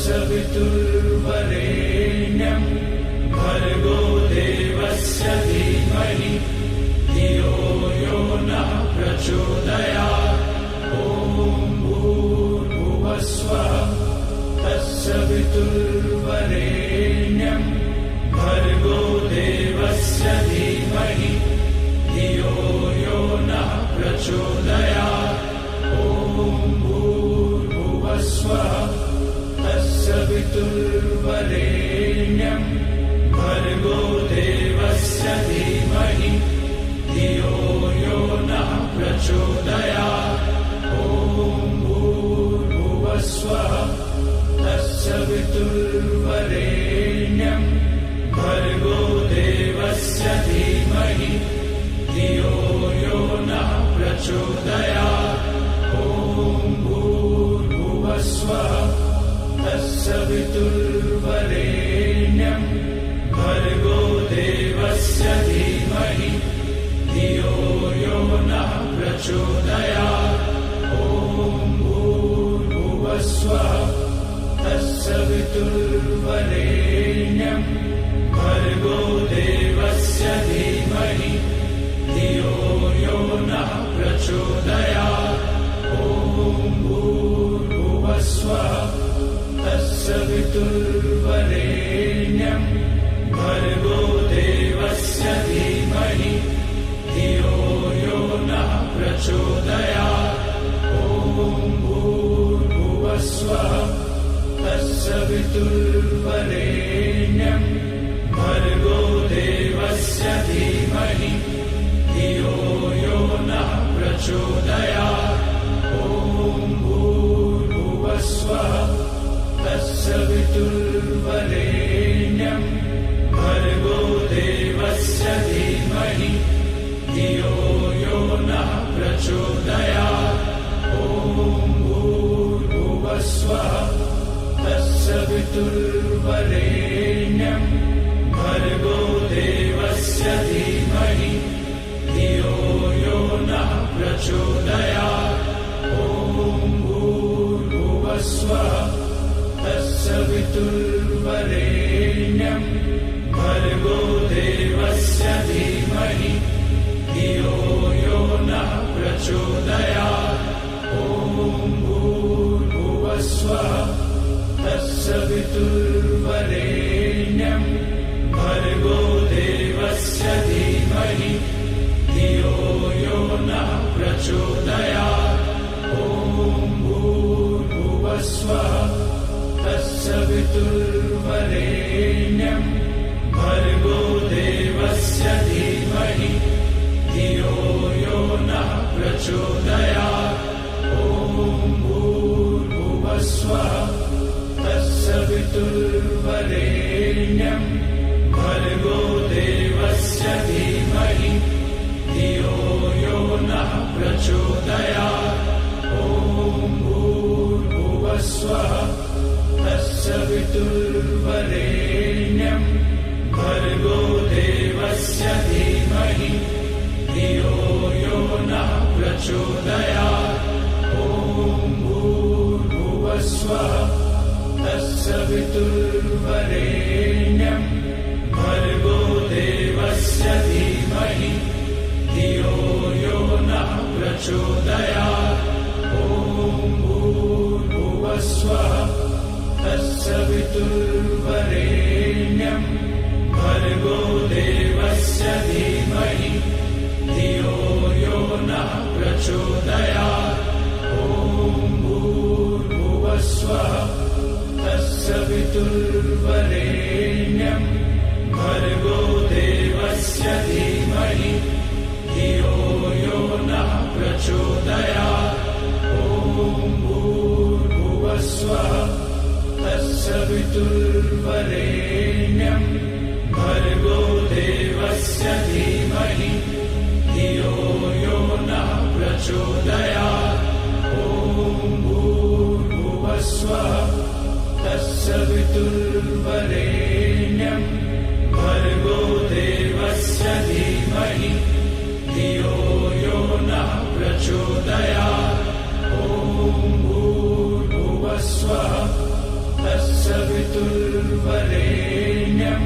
तत्सवितुर्वरेण्यं भर्गो देवस्य धीमहि धियो यो नः प्रचोदयात्। ॐ भूर्भुवस्वः तत्सवितुर्वरेण्यं भर्गो देवस्य धीमहि धियो यो नः प्रचोदयात्। ॐ भूर्भुवस्वः तत्सवितुर्वरेण्यं भर्गो देवस्य धीमहि धियो यो नः प्रचोदयात्। ॐ भूर्भुवस्वः तत्सवितुर्वरेण्यं भर्गो देवस्य धीमहि धियो यो नः प्रचोदयात्। ॐ भूर्भुवस्वः तत्सवितुर्वरेण्यं भर्गो देवस्य धीमहि धियो यो नः प्रचोदयात्। ॐ भूर्भुवस्वः तत्सवितुर्वरेण्यं भर्गो देवस्य धीमहि धियो यो नः प्रचोदयात्। ॐ भूर्भुवस्वः तत्सवितुर्वरेण्यं भर्गो देवस्य धीमहि धियो यो नः प्रचोदयात्। ॐ भूर्भुवस्वः तत्सवितुर्वरेण्यं भर्गो देवस्य धीमहि धियो यो नः प्रचोदयात्। ॐ भूर्भुवस्वः तत्सवितुर्वरेण्यं भर्गो देवस्य धीमहि धियो यो नः प्रचोदयात्। ॐ भूर्भुवस्वः तत्सवितुर्वरेण्यं भर्गो देवस्य धीमहि धियो यो नः प्रचोदयात्। ॐ भूर्भुवस्वः तत्सवितुर्वरेण्यं भर्गो देवस्य धीमहि धियो यो नः प्रचोदयात्। ॐ भूर्भुवस्वः तत्सवितुर्वरेण्यं भर्गो देवस्य धीमहि धियो यो नः प्रचोदयात्। ॐ भूर्भुवस्वः तत्सवितुर्वरेण्यं भर्गो देवस्य धीमहि धियो यो नः प्रचोदयात्। ॐ भूर्भुवस्वः तत्सवितुर्वरेण्यं भर्गो देवस्य धीमहि धियो यो नः प्रचोदयात्। ॐ भूर्भुवस्वः तत्सवितुर्वरेण्यं भर्गो देवस्य धीमहि धियो यो नः प्रचोदयात्। ॐ भूर्भुवस्वः तत्सवितुर्वरेण्यं भर्गो देवस्य धीमहि धियो यो नः प्रचोदयात्। ॐ भूर्भुवस्वः तत्सवितुर्वरेण्यं भर्गो देवस्य धीमहि धियो यो नः प्रचोदयात्। ॐ भूर्भुवस्वः तत्सवितुर्वरेण्यं भर्गो देवस्य धीमहि धियो यो नः प्रचोदयात्। ॐ भूर्भुवस्वः तत्सवितुर्वरेण्यं भर्गो देवस्य धीमहि धियो यो नः प्रचोदयात्। ॐ भूर्भुवस्वः तत्सवितुर्वरेण्यं भर्गो देवस्य धीमहि धियो यो नः प्रचोदयात्। ॐ भूर्भुवस्वः तत्सवितुर्वरेण्यं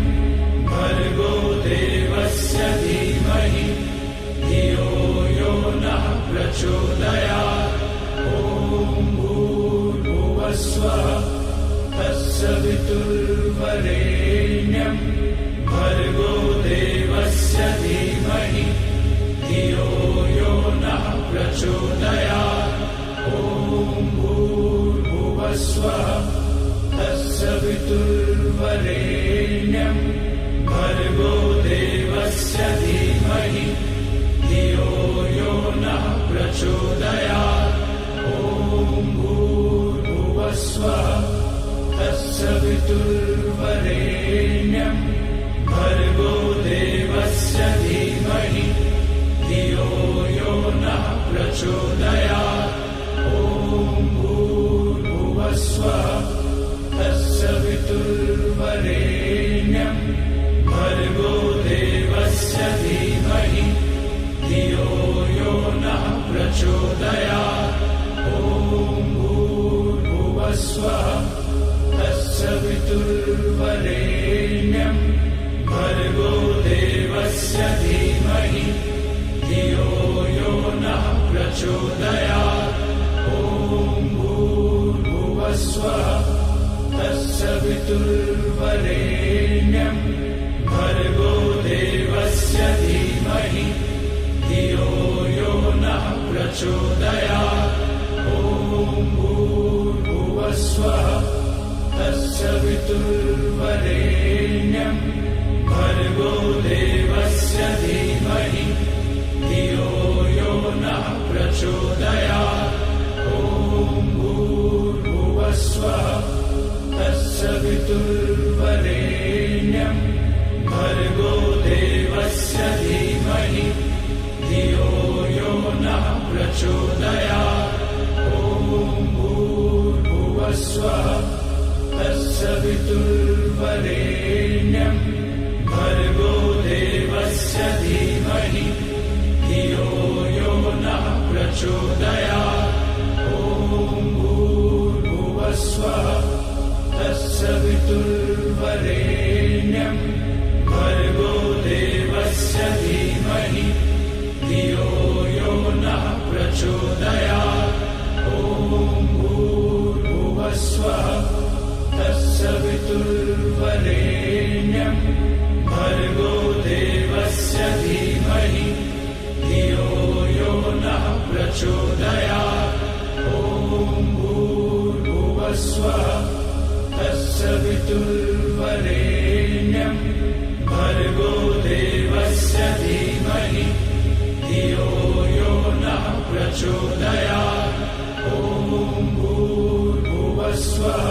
भर्गो देवस्य धीमहि धियो यो नः प्रचोदयात्। ॐ भूर्भुवस्वः तत्सवितुर्वरेण्यं भर्गो देवस्य धीमहि धियो यो नः प्रचोदयात्। ॐ भूर्भुवस्वः तत्सवितुर्वरेण्यं भर्गो देवस्य धीमहि धियो यो नः प्रचोदयात्। ॐ भूर्भुवस्वः तत्सवितुर्वरेण्यं भर्गो देवस्य धीमहि धियो यो नः प्रचोदयात्। ॐ भूर्भुवस्वः तत्सवितुर्वरेण्यं भर्गो देवस्य धीमहि धियो यो नः प्रचोदयात्। ॐ भूर्भुवस्वः तत्सवितुर्वरेण्यं भर्गो देवस्य धीमहि धियो यो नः प्रचोदयात्। ॐ भूर्भुवस्वः तत्सवितुर्वरेण्यं भर्गो देवस्य धीमहि धियो यो नः प्रचोदयात्। ॐ भूर्भुवस्वः तत्सवितुर्वरेण्यं भर्गो देवस्य धीमहि धियो यो नः प्रचोदयात्। ॐ भूर्भुवस्वः तत्सवितुर्वरेण्यं भर्गो देवस्य धीमहि धियो यो नः प्रचोदयात्। ॐ भूर्भुवस्वः तत्सवितुर्वरेण्यं भर्गो देवस्य धीमहि धियो यो नः प्रचोदयात्। ॐ भूर्भुवस्वः तत्सवितुर्वरेण्यं भर्गो देवस्य धीमहि धियो यो नः प्रचोदयात्। ॐ भूर्भुवस्वः तत्सवितुर्वरेण्यं भर्गो देवस्य धीमहि धियो यो नः प्रचोदयात्। ॐ भूर्भुवस्वः तत्सवितुर्वरेण्यं भर्गो देवस्य धीमहि धियो यो नः प्रचोदयात्। ॐ भूर्भुवस्वः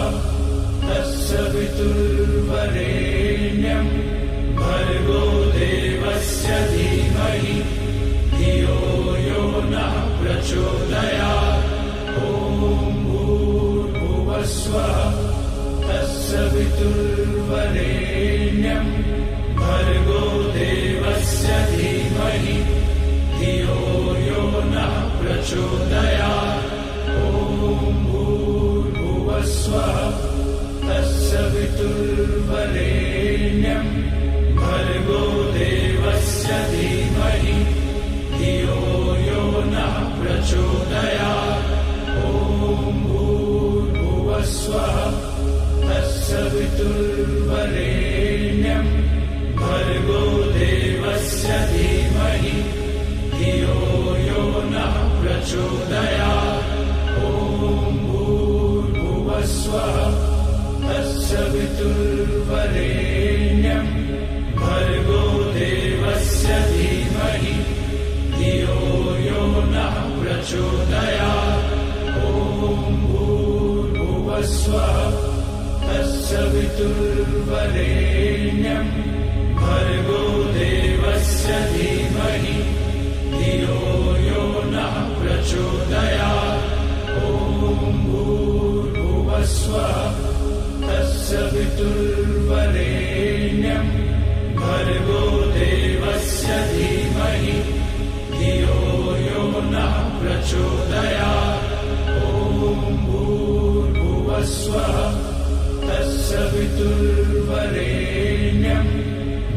तत्सवितुर्वरेण्यं भर्गो देवस्य धीमहि धियो यो नः प्रचोदयात्। ॐ भूर्भुवस्वः तत्सवितुर्वरेण्यं भर्गो देवस्य धीमहि धियो यो नः प्रचोदयात्। ॐ भूर्भुवस्वः तत्सवितुर्वरेण्यं भर्गो देवस्य धीमहि धियो यो नः प्रचोदयात्। ॐ भूर्भुवस्वः तत्सवितुर्वरेण्यं भर्गो देवस्य धीमहि धियो यो नः प्रचोदयात्। ॐ भूर्भुवस्वः तत्सवितुर्वरेण्यं भर्गो देवस्य धीमहि धियो यो नः प्रचोदयात्। ॐ भूर्भुवस्वः तत्सवितुर्वरेण्यं भर्गो देवस्य धीमहि धियो यो नः प्रचोदयात्। ॐ भूर्भुवस्वः तत्सवितुर्वरेण्यं भर्गो देवस्य धीमहि धियो यो नः प्रचोदयात्। ॐ भूर्भुवस्वः तत्सवितुर्वरेण्यं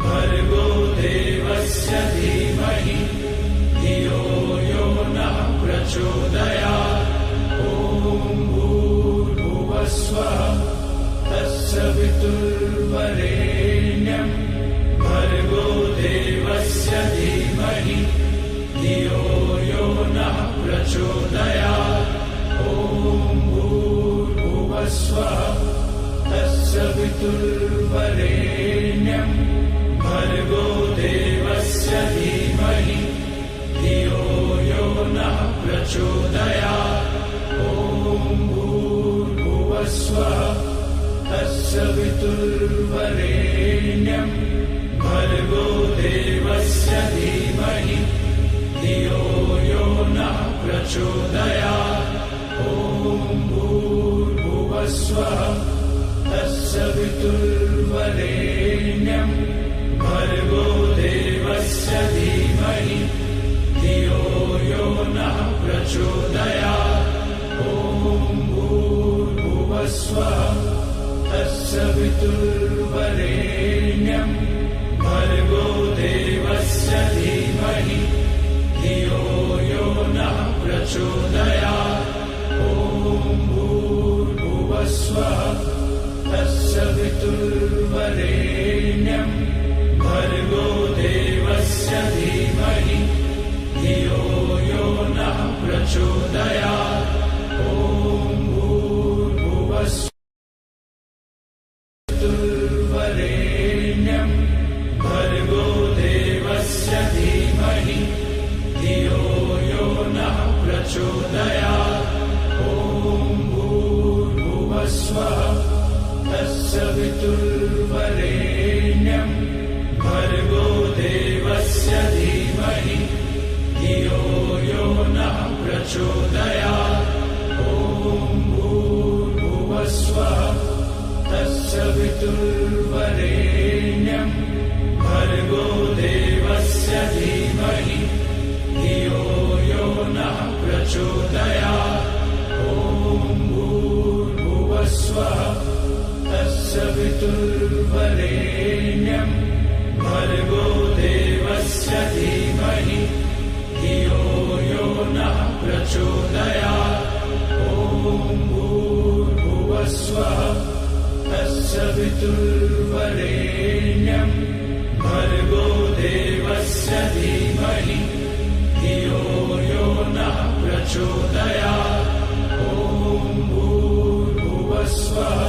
भर्गो देवस्य धीमहि धियो यो नः प्रचोदयात्। ॐ भूर्भुवस्वः तत्सवितुर्वरेण्यं भर्गो देवस्य धीमहि धियो यो नः प्रचोदयात्। ॐ भूर्भुवस्वः तत्सवितुर्वरेण्यं भर्गो देवस्य धीमहि धियो यो नः प्रचोदयात्। ॐ भूर्भुवस्वः तत्सवितुर्वरेण्यं भर्गो देवस्य धीमहि धियो यो नः प्रचोदयात्। ॐ भूर्भुवस्वः तत्सवितुर्वरेण्यं भर्गो देवस्य धीमहि धियो यो नः प्रचोदयात्। ॐ भूर्भुवस्वः तत्सवितुर्वरेण्यं भर्गो देवस्य धीमहि धियो यो नः प्रचोदयात्। ॐ भूर्भुवस्वः तत्सवितुर्वरेण्यं भर्गो देवस्य धीमहि धियो यो नः प्रचोदयात्। ॐ भूर्भुवस्वः भर्गो देवस्य धीमहि धियो यो नः प्रचोदयात्। ॐ भूर्भुवस्वः तत्सवितुर्वरेण्यं भर्गो देवस्य धीमहि धियो यो नः प्रचोदयात्। ॐ भूर्भुवस्वः तत्सवितुर्वरेण्यं भर्गो देवस्य धीमहि धियो यो नः प्रचोदयात्। ॐ भूर्भुवस्वः तत्सवितुर्वरेण्यं भर्गो देवस्य धीमहि धियो यो नः प्रचोदयात्। ॐ भूर्भुवस्वः तत्सवितुर्वरेण्यं भर्गो देवस्य धीमहि धियो यो नः प्रचोदयात्। ॐ भूर्भुवस्वः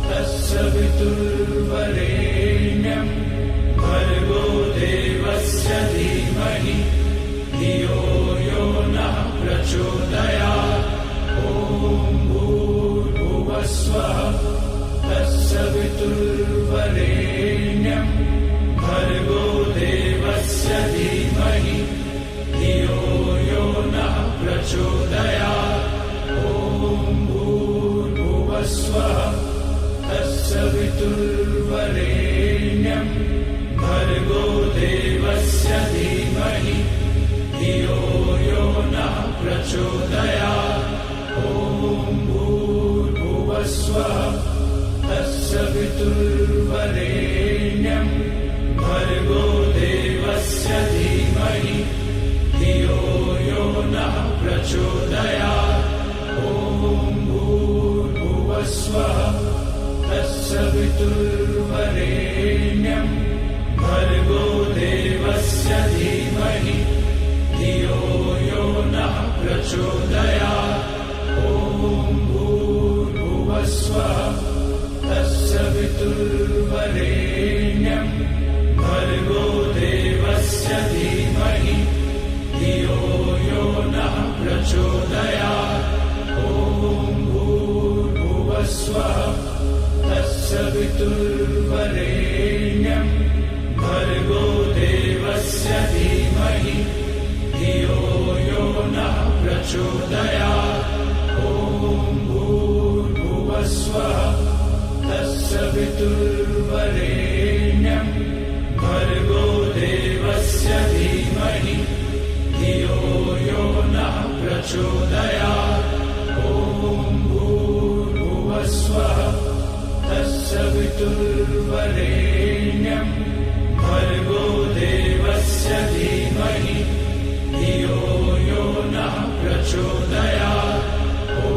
तत्सवितुर्वरेण्यं भर्गो देवस्य धीमहि धियो यो नः प्रचोदयात्। ॐ भूर्भुवस्वः तत्सवितुर्वरेण्यं भर्गो देवस्य धीमहि धियो यो नः प्रचोदयात्। ॐ भूर्भुवस्वः तत्सवितुर्वरेण्यं भर्गो देवस्य धीमहि धियो यो नः प्रचोदयात्। ॐ भूर्भुवस्वः तत्सवितुर्वरेण्यं भर्गो देवस्य धीमहि धियो यो नः प्रचोदयात्। ॐ भूर्भुवस्वः तत्सवितुर्वरेण्यं भर्गो देवस्य धीमहि धियो यो नः प्रचोदयात्। ॐ भूर्भुवस्वः तत्सवितुर्वरेण्यं भर्गो देवस्य धीमहि धियो यो नः प्रचोदयात्। ॐ भूर्भुवस्वः तत्सवितुर्वरेण्यं भर्गो देवस्य धीमहि धियो यो नः प्रचोदयात्। ॐ भूर्भुवस्वः तत्सवितुर्वरेण्यं भर्गो देवस्य धीमहि धियो यो नः प्रचोदयात्। ॐ भूर्भुवस्वः तत्सवितुर्वरेण्यं तत्सवितुर्वरेण्यं भर्गो देवस्य धीमहि धियो यो नः प्रचोदयात्। ॐ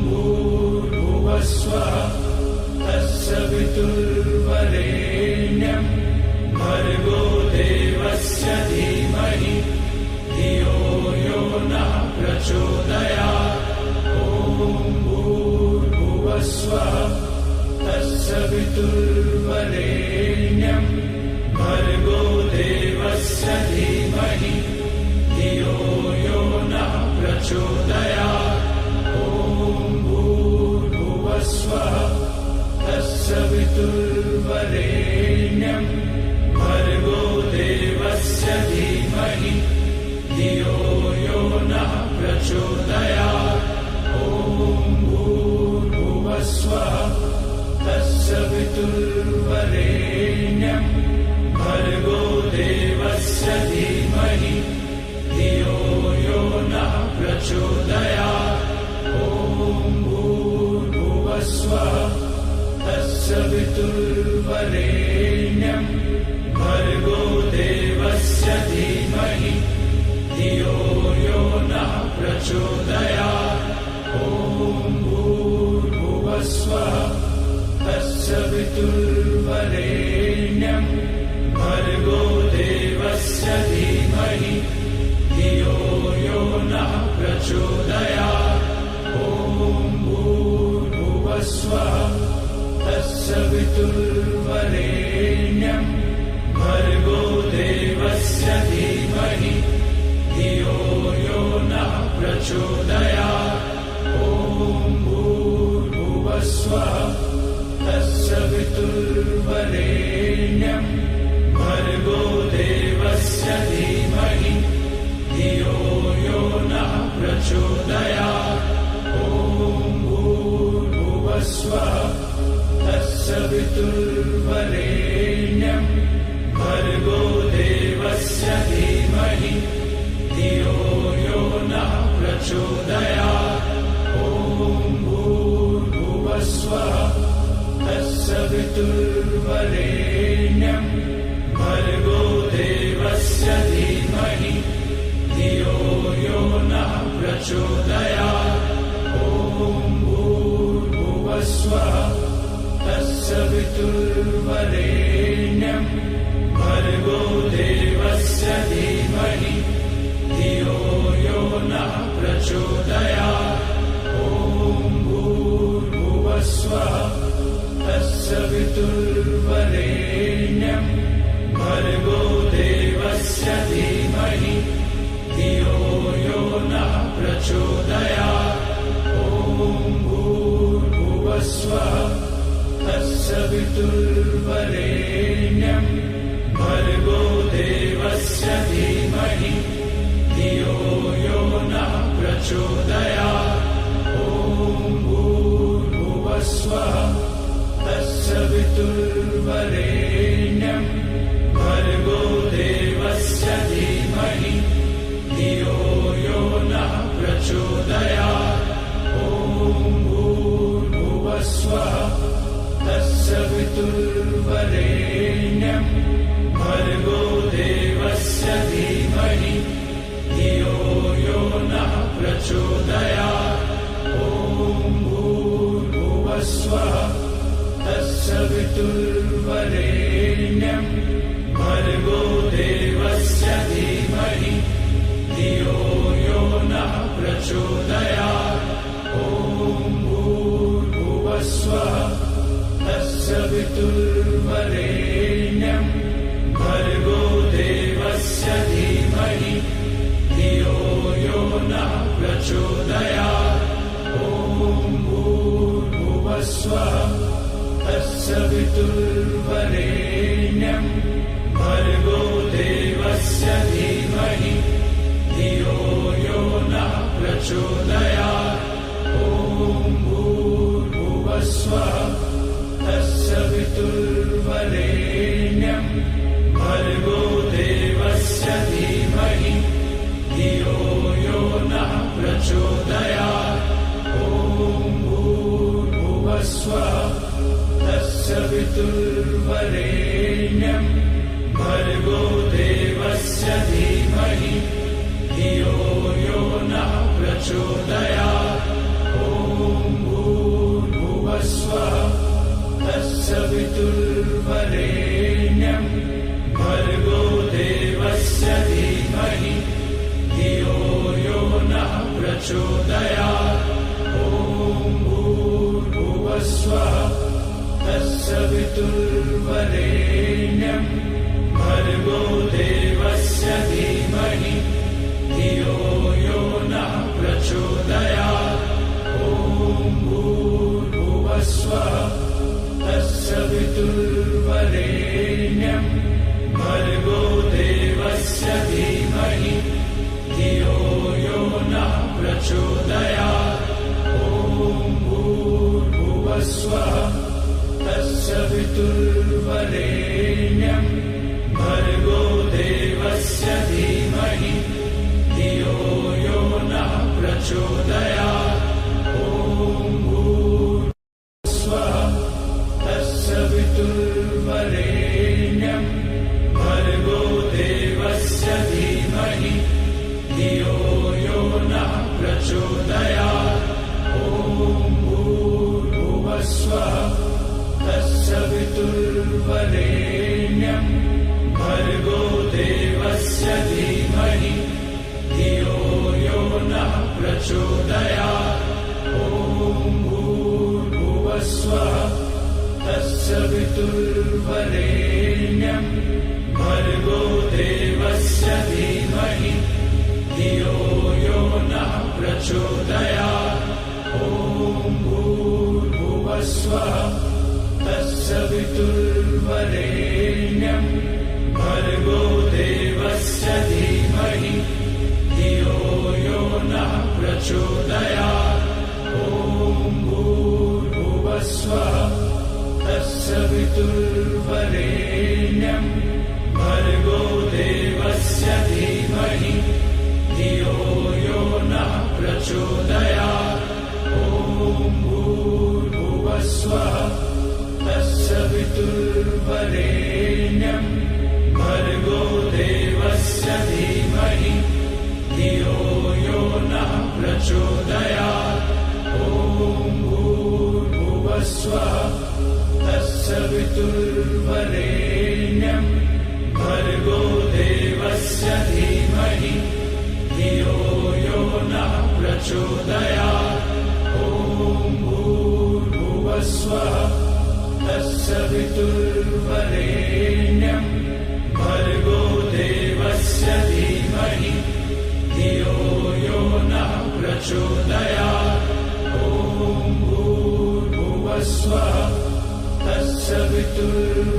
भूर्भुवस्वः तत्सवितुर्वरेण्यं भर्गो देवस्य धीमहि धियो यो नः प्रचोदयात्। ॐ भूर्भुवस्वः तत्सवितुर्वरेण्यं भर्गो देवस्य धीमहि धियो यो नः प्रचोदयात्। ॐ भूर्भुवस्वः तत्सवितुर्वरेण्यं भर्गो देवस्य धीमहि धियो यो नः प्रचोदयात्। ॐ भूर्भुवस्वः तत्सवितुर्वरेण्यं भर्गो देवस्य धीमहि धियो यो नः प्रचोदयात्। ॐ भूर्भुवस्वः तत्सवितुर्वरेण्यं भर्गो देवस्य धीमहि धियो यो नः प्रचोदयात्। ॐ भूर्भुवस्वः तत्सवितुर्वरेण्यं भर्गो देवस्य धीमहि धियो यो नः प्रचोदयात्। ॐ भूर्भुवस्वः तत्सवितुर्वरेण्यं भर्गो देवस्य धीमहि धियो यो नः प्रचोदयात्। ॐ भूर्भुवस्वः तत्सवितुर्वरेण्यं भर्गो देवस्य धीमहि धियो यो नः प्रचोदयात्। ॐ भूर्भुवस्वः तत्सवितुर्वरेण्यं भर्गो देवस्य धीमहि धियो यो नः प्रचोदयात्। ॐ भूर्भुवस्वः तत्सवितुर्वरेण्यं भर्गो देवस्य धीमहि धियो यो नः प्रचोदयात्। ॐ भूर्भुवस्वः तत्सवितुर्वरेण्यं भर्गो देवस्य धीमहि धियो यो नः प्रचोदयात्। ॐ भूर्भुवस्वः तत्सवितुर्वरेण्यं भर्गो देवस्य धीमहि धियो यो नः प्रचोदयात्। ॐ भूर्भुवस्वः तत्सवितुर्वरेण्यं भर्गो देवस्य धीमहि धियो यो नः प्रचोदयात्। ॐ भूर्भुवस्वः तत्सवितुर्वरेण्यं भर्गो देवस्य धीमहि धियो यो नः प्रचोदयात्। ॐ भूर्भुवस्वः तत्सवितुर्वरेण्यं भर्गो देवस्य धीमहि धियो यो नः प्रचोदयात्। ॐ भूर्भुवस्वः तत्सवितुर्वरेण्यं भर्गो देवस्य धीमहि धियो यो नः प्रचोदयात्। ॐ भूर्भुवस्वः तत्सवितुर्वरेण्यं भर्गो देवस्य धीमहि धियो यो नः प्रचोदयात्। ॐ भूर्भुवस्वः तत्सवितुर्वरेण्यं भर्गो देवस्य धीमहि धियो यो नः प्रचोदयात्। ॐ भूर्भुवस्वः तत्सवितुर्वरेण्यं भर्गो देवस्य धीमहि धियो यो नः प्रचोदयात्। ॐ भूर्भुवस्वः तत्सवितुर्वरेण्यं भर्गो देवस्य धीमहि धियो यो नः प्रचोदयात् ॐ भूर्भुवस्वः तत्सवितुर्वरेण्यं भर्गो देवस्य धीमहि धियो यो नः प्रचोदयात् ॐ भूर्भुवस्वः तत्सवितुर्वरेण्यं भर्गो देवस्य धीमहि धियो यो नः प्रचोदयात् ॐ भूर्भुवस्वः तत्सवितुर्वरेण्यं भर्गो देवस्य धीमहि धियो यो नः प्रचोदयात् ॐ भूर्भुवस्वः तत्सवितुर्वरेण्यं भर्गो देवस्य धीमहि धियो यो नः प्रचोदयात् ॐ भूर्भुवस्वः तत्सवितुर्वरेण्यं भर्गो देवस्य धीमहि धियो यो नः प्रचोदयात् ॐ भूर्भुवस्वः तत्सवितुर्वरेण्यं भर्गो देवस्य धीमहि धियो यो नः प्रचोदयात् ॐ भूर्भुवस्वः तत्सवितुर्वरेण्यं भर्गो देवस्य धीमहि धियो यो नः प्रचोदयात् ॐ भूर्भुवस्वः तत्सवितुर्वरेण्यं भर्गो देवस्य धीमहि धियो यो नः प्रचोदयात् ॐ भूर्भुवस्वः तत्सवितुर्वरेण्यं भर्गो देवस्य धीमहि धियो यो नः प्रचोदयात् ॐ भूर्भुवस्वः तत्सवितुर्वरेण्यं भर्गो देवस्य धीमहि धियो यो नः प्रचोदयात् ॐ भूर्भुवस्वः तत्सवितुर्वरेण्यं भर्गो देवस्य धीमहि धियो यो नः प्रचोदयात् ॐ भूर्भुवस्वः तत्सवितुर्वरेण्यं भर्गो देवस्य धीमहि धियो यो नः प्रचोदयात् ॐ भूर्भुवस्वः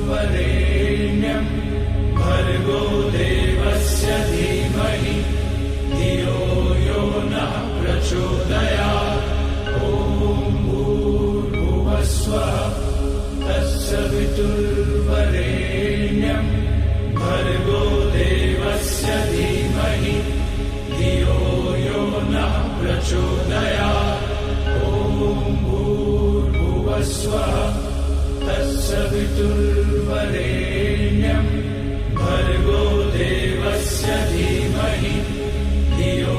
तत्सवितुर्वरेण्यं भर्गो देवस्य धीमहि धियो यो नः प्रचोदयात् ॐ भूर्भुवस्वः तत्सवितुर्वरेण्यं भर्गो देवस्य धीमहि धियो यो नः प्रचोदयात् ॐ भूर्भुवस्वः तत्सवितुर्वरेण्यं भर्गो देवस्य धीमहि धियो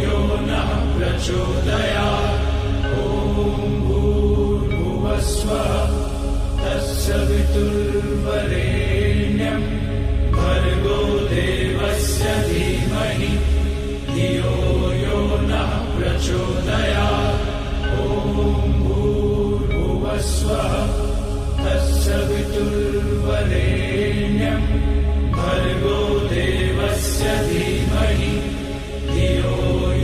यो नः प्रचोदयात् ॐ भूर्भुवस्वः तत्सवितुर्वरेण्यं भर्गो देवस्य धीमहि धियो यो नः प्रचोदयात् ॐ भूर्भुवस्वः तत्सवितुर्वरेण्यं भर्गो देवस्य धीमहि धियो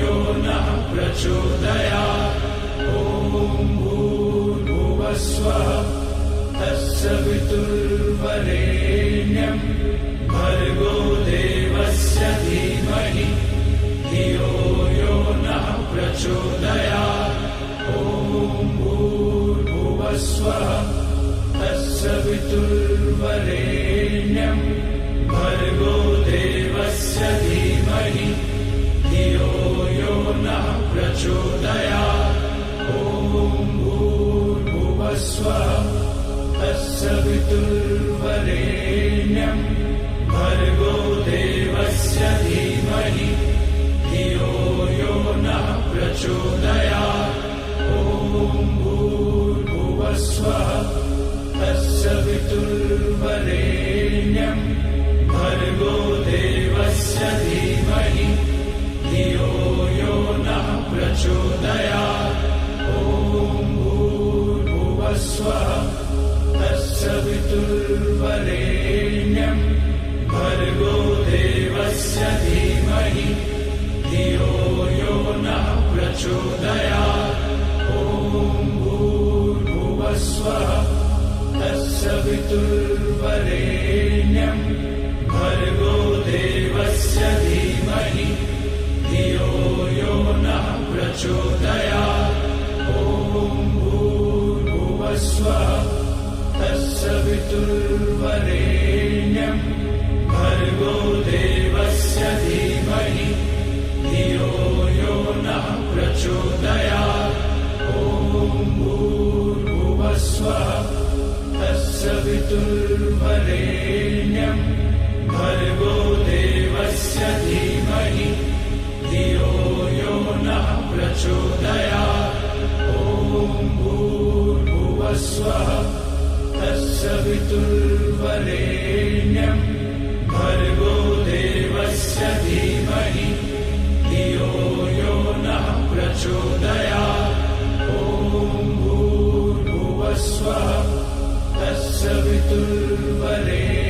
यो नः प्रचोदयात् ॐ भूर्भुवस्वः तत्सवितुर्वरेण्यं भर्गो देवस्य धीमहि धियो यो नः प्रचोदयात् ॐ भूर्भुवस्वः तत्सवितुर्वरेण्यं भर्गो देवस्य धीमहि धियो यो नः प्रचोदयात् ॐ भूर्भुवस्वः तत्सवितुर्वरेण्यं भर्गो देवस्य धीमहि धियो यो नः प्रचोदयात् ॐ भूर्भुवस्वः तत्सवितुर्वरेण्यं भर्गो देवस्य धीमहि धियो यो नः प्रचोदयात् ॐ भूर्भुवस्वः तत्सवितुर्वरेण्यं भर्गो देवस्य धीमहि धियो यो नः प्रचोदयात् ॐ भूर्भुवस्वः तत्सवितुर्वरेण्यं भर्गो देवस्य धीमहि धियो यो नः प्रचोदयात् ॐ भूर्भुवस्वः तत्सवितुर्वरेण्यं भर्गो देवस्य धीमहि धियो यो नः प्रचोदयात् ॐ भूर्भुवस्वः तत्सवितुर्वरेण्यं भर्गो देवस्य धीमहि धियो यो नः प्रचोदयात् ॐ भूर्भुवस्वः तत्सवितुर्वरेण्यं भर्गो देवस्य धीमहि धियो यो नः प्रचोदयात् ॐ भूर्भुवस्वः तत्सवितुर्वरेण्यं